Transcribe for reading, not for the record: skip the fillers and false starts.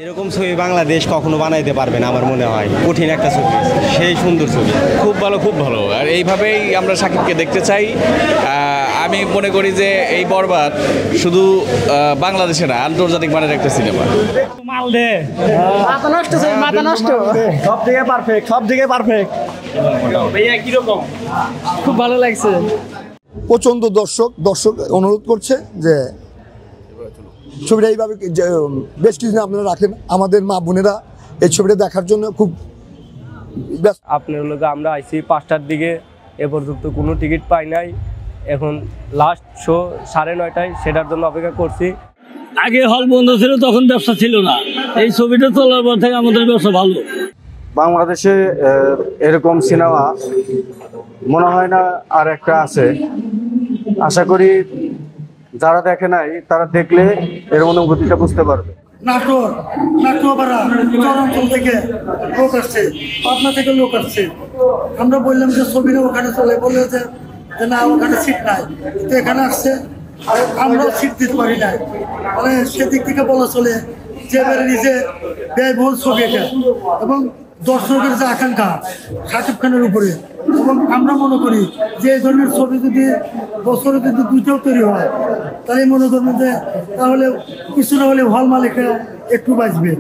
এরকম ছবি বাংলাদেশ কখনো বানাইতে পারবে না আমার মনে হয়। কঠিন একটা ছবি, সেই সুন্দর ছবি, খুব ভালো, খুব ভালো। আর এইভাবেই আমরা শাকিবকে দেখতে চাই। আমি মনে করি যে এই বরবাদ শুধু বাংলাদেশে না, আন্তর্জাতিক মানের একটা সিনেমা। মাল দে মাথা নষ্ট, মাথা নষ্ট, সব দিকে পারফেক্ট, সব দিকে পারফেক্ট। ভাইয়া কিরকম? খুব ভালো লাগছে। প্রচণ্ড দর্শক অনুরোধ করছে যে ছবিটা এইভাবে বেশ কিছুদিন আপনারা রাখেন। আমাদের মা বোনেরা এই ছবিটা দেখার জন্য খুব ব্যস্ত। আপনার লোক আমরা আইসি 5টার দিকে, এ পর্যন্ত কোনো টিকিট পাই নাই। এখন লাস্ট শো 9:30, সেটার জন্য অপেক্ষা করছি। আগে হল বন্ধ ছিল, তখন ব্যবসা ছিল না। এই ছবিটা তোলার পর থেকে আমাদের ব্যবসা ভালো। বাংলাদেশে এরকম সিনেমা মনে হয় না আর একটা আছে। আশা করি যারা দেখে নাই তারা দেখলে এর অনুভূতিটা বুঝতে পারবে। নাটোয়াপাড়া চরাঞ্চল থেকে লোক আসছে, পাটনা থেকে লোক আসছে। আমরা বললাম যে ছবিটা ওখানে চলে, বললে যে না ওখানে সিট নাই, তো এখানে আসছে। আর আমরাও সিট দিতে পারি নাই। মানে সেদিক থেকে বলা চলে যে এবারে নিজে ব্যয়বহুল ছবি এটা, এবং দর্শকের যে আকাঙ্ক্ষা শাকিব খানের উপরে, এবং আমরা মনে করি যে এই ধরনের ছবি যদি বছরে যদি দুইটাও তৈরি হয়, তাহলে মনে করবেন যে তাহলে কিছু না হলে হল মালিকরা একটু বাঁচবে।